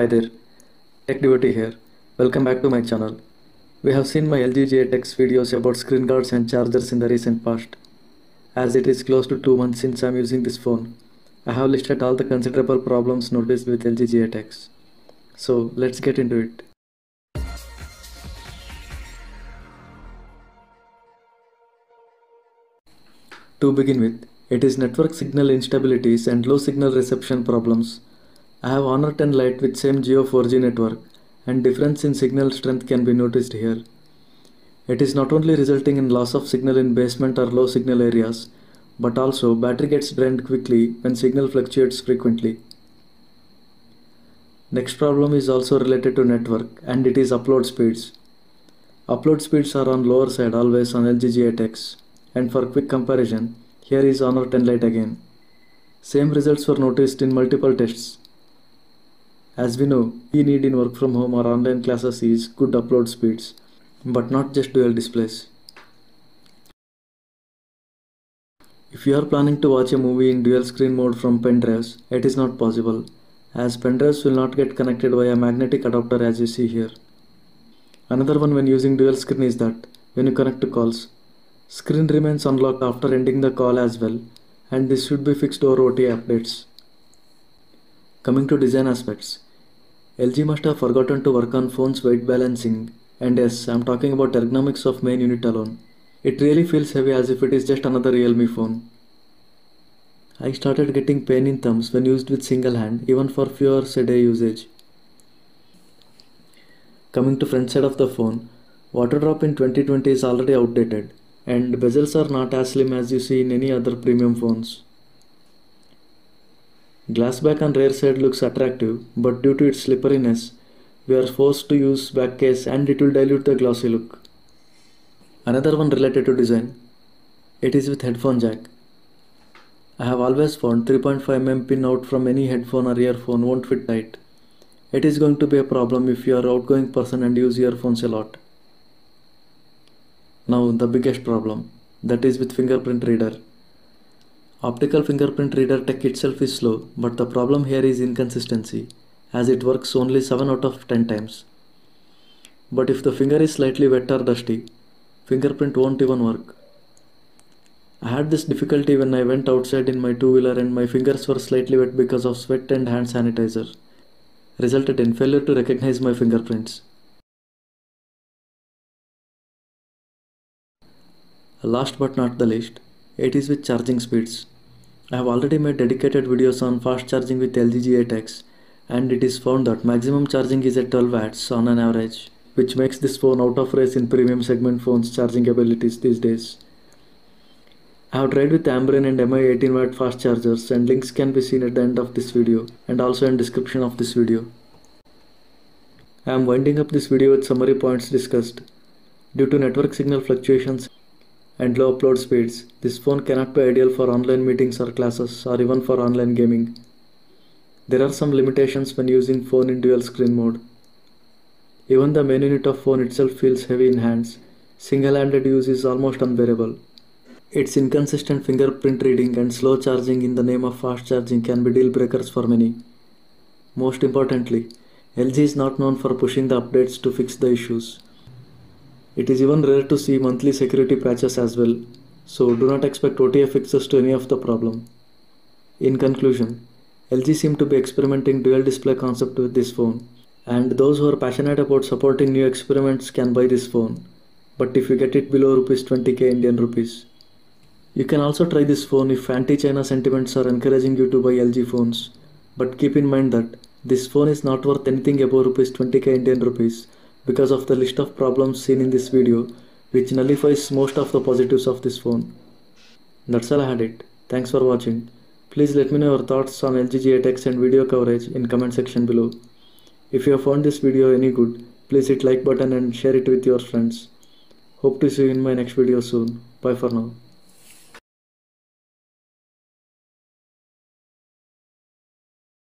Hi there, Tech Devotee here. Welcome back to my channel. We have seen my LG G8X videos about screen guards and chargers in the recent past. As it is close to 2 months since I'm using this phone, I have listed all the considerable problems noticed with LG G8X. So let's get into it. To begin with, it is network signal instabilities and low signal reception problems. I have Honor 10 Lite with same Jio 4G network, and difference in signal strength can be noticed here. It is not only resulting in loss of signal in basement or low signal areas, but also battery gets drained quickly when signal fluctuates frequently. Next problem is also related to network, and it is upload speeds. Upload speeds are on lower side always on LG G8X, and for quick comparison, here is Honor 10 Lite again. Same results were noticed in multiple tests. As we know, key need in work from home or online classes is good upload speeds, but not just dual displays. If you are planning to watch a movie in dual screen mode from pen drives, it is not possible, as pen drives will not get connected via magnetic adapter as you see here. Another one when using dual screen is that when you connect to calls, screen remains unlocked after ending the call as well, and this should be fixed over OTA updates. Coming to design aspects, LG must have forgotten to work on phone's weight balancing, and yes, I'm talking about ergonomics of main unit alone. It really feels heavy as if it is just another Realme phone. I started getting pain in thumbs when used with single hand, even for few hours a day usage. Coming to front side of the phone, water drop in 2020 is already outdated, and bezels are not as slim as you see in any other premium phones. Glass back on rear side looks attractive, but due to its slipperiness, we are forced to use back case and it will dilute the glossy look. Another one related to design, it is with headphone jack. I have always found 3.5mm pin out from any headphone or earphone won't fit tight. It is going to be a problem if you are an outgoing person and use earphones a lot. Now the biggest problem, that is with fingerprint reader. Optical fingerprint reader tech itself is slow, but the problem here is inconsistency, as it works only 7 out of 10 times. But if the finger is slightly wet or dusty, fingerprint won't even work. I had this difficulty when I went outside in my two-wheeler and my fingers were slightly wet because of sweat and hand sanitizer, resulted in failure to recognize my fingerprints. Last but not the least, it is with charging speeds. I have already made dedicated videos on fast charging with LG G8X, and it is found that maximum charging is at 12 watts on an average, which makes this phone out of race in premium segment phones charging abilities these days. I have tried with Ambren and MI 18W fast chargers, and links can be seen at the end of this video and also in description of this video. I am winding up this video with summary points discussed. Due to network signal fluctuations and low upload speeds, this phone cannot be ideal for online meetings or classes or even for online gaming. There are some limitations when using phone in dual screen mode. Even the main unit of phone itself feels heavy in hands. Single-handed use is almost unbearable. Its inconsistent fingerprint reading and slow charging in the name of fast charging can be deal breakers for many. Most importantly, LG is not known for pushing the updates to fix the issues. It is even rare to see monthly security patches as well, so do not expect OTA fixes to any of the problem. In conclusion, LG seem to be experimenting dual display concept with this phone, and those who are passionate about supporting new experiments can buy this phone, but if you get it below Rs 20k Indian rupees. You can also try this phone if anti-China sentiments are encouraging you to buy LG phones, but keep in mind that this phone is not worth anything above Rs 20k Indian rupees because of the list of problems seen in this video, which nullifies most of the positives of this phone. That's all I had it. Thanks for watching. Please let me know your thoughts on LG G8X and video coverage in comment section below. If you have found this video any good, please hit like button and share it with your friends. Hope to see you in my next video soon. Bye for now.